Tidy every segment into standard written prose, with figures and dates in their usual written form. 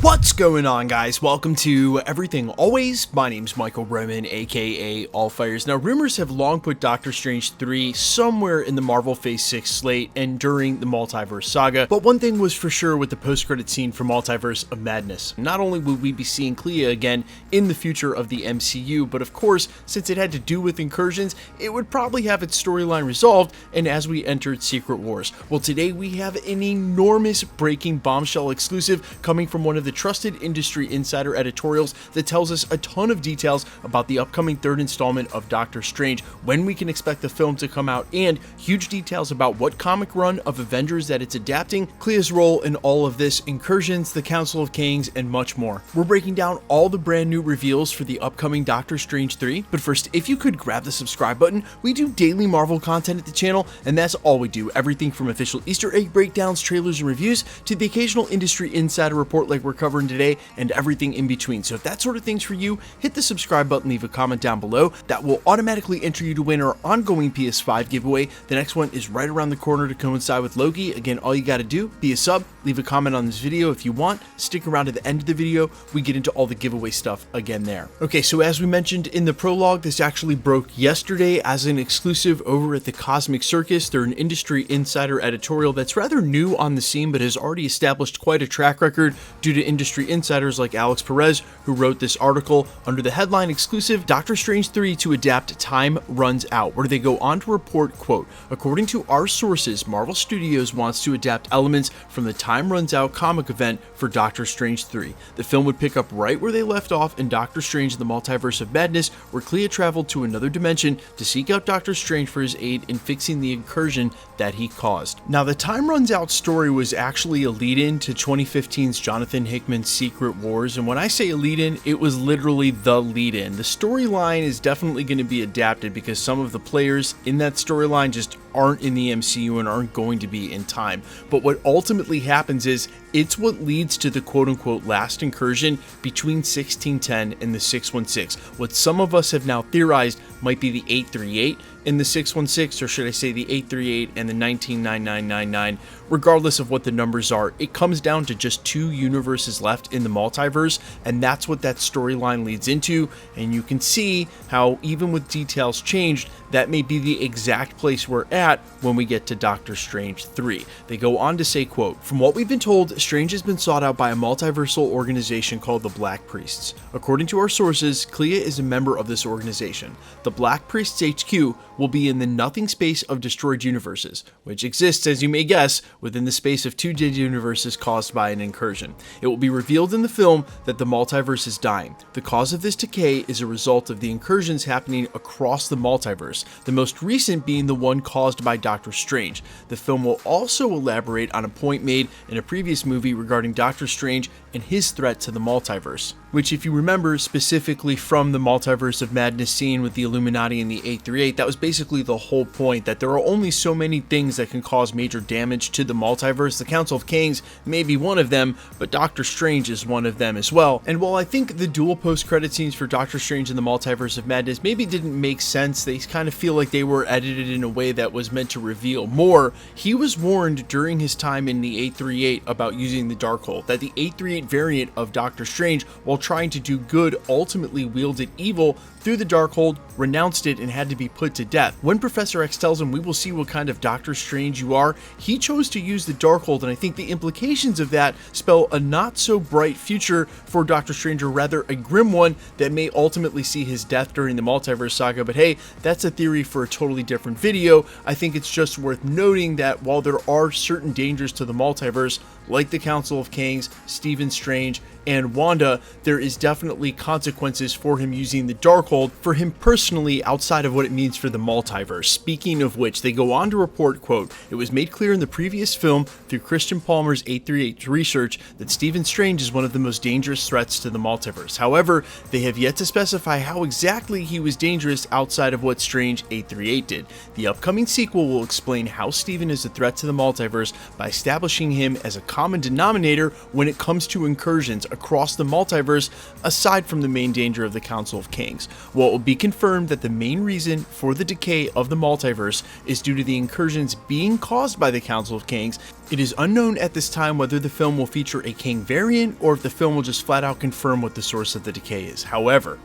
What's going on, guys? Welcome to Everything Always. My name's Michael Roman, aka Allfires. Now, rumors have long put Doctor Strange 3 somewhere in the Marvel Phase 6 slate and during the Multiverse Saga, but one thing was for sure with the post-credit scene for Multiverse of Madness. Not only would we be seeing Clea again in the future of the MCU, but of course, since it had to do with incursions, it would probably have its storyline resolved, and as we entered Secret Wars. Well, today we have an enormous breaking bombshell exclusive coming from one of the trusted industry insider editorials that tells us a ton of details about the upcoming third installment of Doctor Strange, when we can expect the film to come out, and huge details about what comic run of Avengers that it's adapting, Clea's role in all of this, incursions, the Council of Kangs, and much more. We're breaking down all the brand new reveals for the upcoming Doctor Strange 3, but first, if you could grab the subscribe button. We do daily Marvel content at the channel, and that's all we do. Everything from official Easter egg breakdowns, trailers, and reviews, to the occasional industry insider report like we're covering today, and everything in between. So if that sort of thing's for you, hit the subscribe button, leave a comment down below. That will automatically enter you to win our ongoing PS5 giveaway. The next one is right around the corner to coincide with Loki. Again, all you gotta do, be a sub, leave a comment on this video if you want, stick around to the end of the video, we get into all the giveaway stuff again there. Okay, so as we mentioned in the prologue, this actually broke yesterday as an exclusive over at the Cosmic Circus. They're an industry insider editorial that's rather new on the scene, but has already established quite a track record due to industry insiders like Alex Perez, who wrote this article under the headline exclusive, Doctor Strange 3 to adapt Time Runs Out, where they go on to report, quote, according to our sources, Marvel Studios wants to adapt elements from the Time Runs Out comic event for Doctor Strange 3. The film would pick up right where they left off in Doctor Strange and the Multiverse of Madness, where Clea traveled to another dimension to seek out Doctor Strange for his aid in fixing the incursion that he caused. Now, the Time Runs Out story was actually a lead-in to 2015's Jonathan Hickman's Secret Wars, and when I say a lead-in, it was literally the lead-in. The storyline is definitely going to be adapted because some of the players in that storyline just aren't in the MCU and aren't going to be in time. But what ultimately happens is it's what leads to the quote-unquote last incursion between 1610 and the 616. What some of us have now theorized might be the 838 and the 616, or should I say the 838 and the 199999. Regardless of what the numbers are, it comes down to just two universes left in the multiverse, and that's what that storyline leads into. And you can see how even with details changed, that may be the exact place we're at when we get to Doctor Strange 3. They go on to say, quote, from what we've been told, Strange has been sought out by a multiversal organization called the Black Priests. According to our sources, Clea is a member of this organization. The Black Priests HQ will be in the nothing space of destroyed universes, which exists, as you may guess, within the space of two dead universes caused by an incursion. It will be revealed in the film that the multiverse is dying. The cause of this decay is a result of the incursions happening across the multiverse, the most recent being the one caused by Doctor Strange. The film will also elaborate on a point made in a previous movie regarding Doctor Strange and his threat to the multiverse, which, if you remember specifically from the Multiverse of Madness scene with the Illuminati and the 838, that was basically the whole point, that there are only so many things that can cause major damage to the multiverse. The Council of Kangs may be one of them, but Doctor Strange is one of them as well. And while I think the dual post-credit scenes for Doctor Strange and the Multiverse of Madness maybe didn't make sense, they kind of feel like they were edited in a way that was meant to reveal more, he was warned during his time in the 838 about using the Darkhold, that the 838 variant of Doctor Strange, while trying to do good, ultimately wielded evil through the Darkhold, renounced it, and had to be put to death. When Professor X tells him, we will see what kind of Doctor Strange you are, he chose to use the Darkhold, and I think the implications of that spell a not so bright future for Doctor Strange, or rather a grim one that may ultimately see his death during the Multiverse Saga. But hey, that's a theory for a totally different video. I think it's just worth noting that while there are certain dangers to the multiverse, like the Council of Kangs, Stephen Strange, and Wanda, there is definitely consequences for him using the Darkhold for him personally outside of what it means for the multiverse. Speaking of which, they go on to report, quote, it was made clear in the previous film through Christian Palmer's 838 research that Stephen Strange is one of the most dangerous threats to the multiverse. However, they have yet to specify how exactly he was dangerous outside of what Strange 838 did. The upcoming sequel will explain how Stephen is a threat to the multiverse by establishing him as a common denominator when it comes to incursions, across the multiverse, aside from the main danger of the Council of Kangs. Well, it will be confirmed that the main reason for the decay of the multiverse is due to the incursions being caused by the Council of Kangs. It is unknown at this time whether the film will feature a Kang variant or if the film will just flat out confirm what the source of the decay is. However,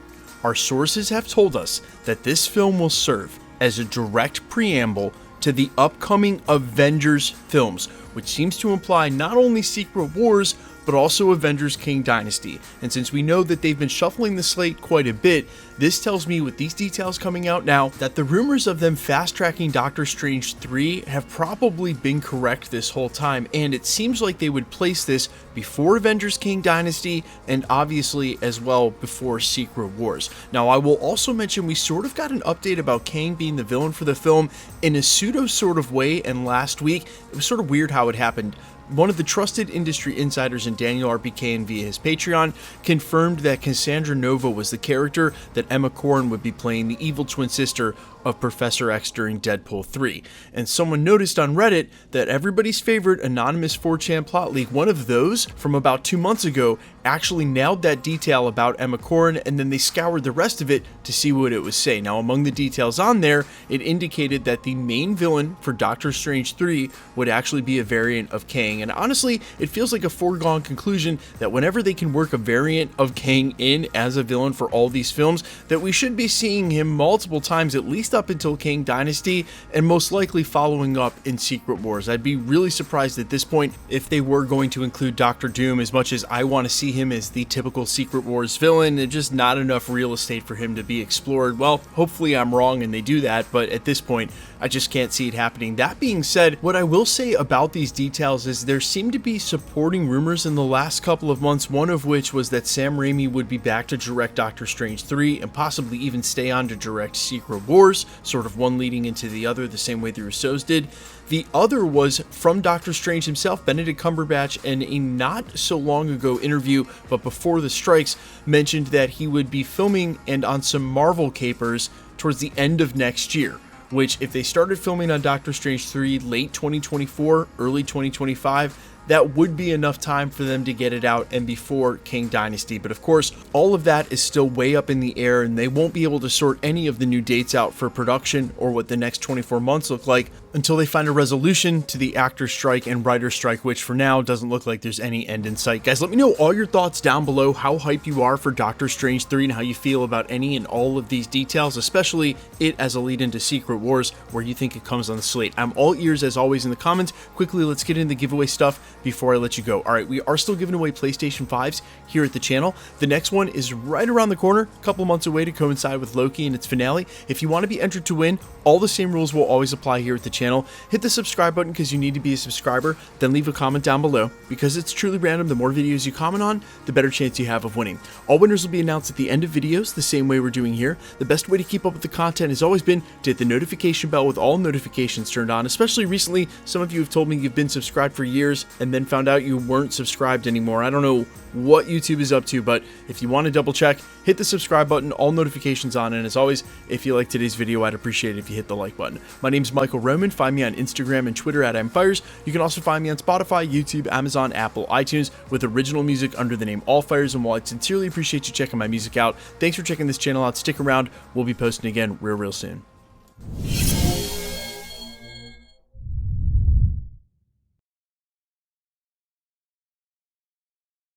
our sources have told us that this film will serve as a direct preamble to the upcoming Avengers films, which seems to imply not only Secret Wars, but also Avengers Kang Dynasty. And since we know that they've been shuffling the slate quite a bit, this tells me with these details coming out now that the rumors of them fast-tracking Doctor Strange 3 have probably been correct this whole time, and it seems like they would place this before Avengers Kang Dynasty and obviously as well before Secret Wars. Now, I will also mention we sort of got an update about Kang being the villain for the film in a pseudo sort of way, and last week it was sort of weird how it happened. One of the trusted industry insiders in Daniel RPKN via his Patreon confirmed that Cassandra Nova was the character that Emma Corrin would be playing, the evil twin sister of Professor X during Deadpool 3. And someone noticed on Reddit that everybody's favorite anonymous 4chan plot leak, one of those from about 2 months ago, actually nailed that detail about Emma Corrin, and then they scoured the rest of it to see what it would say. Now, among the details on there, it indicated that the main villain for Doctor Strange 3 would actually be a variant of Kang. And honestly, it feels like a foregone conclusion that whenever they can work a variant of Kang in as a villain for all these films, that we should be seeing him multiple times, at least up until Kang Dynasty, and most likely following up in Secret Wars. I'd be really surprised at this point if they were going to include Doctor Doom. As much as I want to see him as the typical Secret Wars villain, there's just not enough real estate for him to be explored. Well, hopefully I'm wrong and they do that, but at this point, I just can't see it happening. That being said, what I will say about these details is there seemed to be supporting rumors in the last couple of months, one of which was that Sam Raimi would be back to direct Doctor Strange 3 and possibly even stay on to direct Secret Wars, sort of one leading into the other, the same way the Russos did. The other was from Doctor Strange himself. Benedict Cumberbatch, in a not so long ago interview, but before the strikes, mentioned that he would be filming and on some Marvel capers towards the end of next year, which if they started filming on Doctor Strange 3 late 2024, early 2025, that would be enough time for them to get it out and before Kang Dynasty. But of course, all of that is still way up in the air, and they won't be able to sort any of the new dates out for production or what the next 24 months look like until they find a resolution to the actor strike and writer strike, which for now doesn't look like there's any end in sight. Guys, let me know all your thoughts down below, how hyped you are for Doctor Strange 3 and how you feel about any and all of these details, especially it as a lead into Secret Wars, where you think it comes on the slate. I'm all ears as always in the comments. Quickly, let's get into the giveaway stuff before I let you go. All right, we are still giving away PlayStation 5s here at the channel. The next one is right around the corner, a couple months away to coincide with Loki and its finale. If you want to be entered to win, all the same rules will always apply here at the channel. Hit the subscribe button because you need to be a subscriber, then leave a comment down below. Because it's truly random, the more videos you comment on, the better chance you have of winning. All winners will be announced at the end of videos, the same way we're doing here. The best way to keep up with the content has always been to hit the notification bell with all notifications turned on. Especially recently, some of you have told me you've been subscribed for years and then found out you weren't subscribed anymore. I don't know what YouTube is up to, but if you want to double check, hit the subscribe button, all notifications on, and as always, if you like today's video, I'd appreciate it if you hit the like button. My name's Michael Roman. Find me on Instagram and Twitter at @I'mFires. You can also find me on Spotify, YouTube, Amazon, Apple, iTunes, with original music under the name Allfires. And while I sincerely appreciate you checking my music out, thanks for checking this channel out. Stick around. We'll be posting again real soon.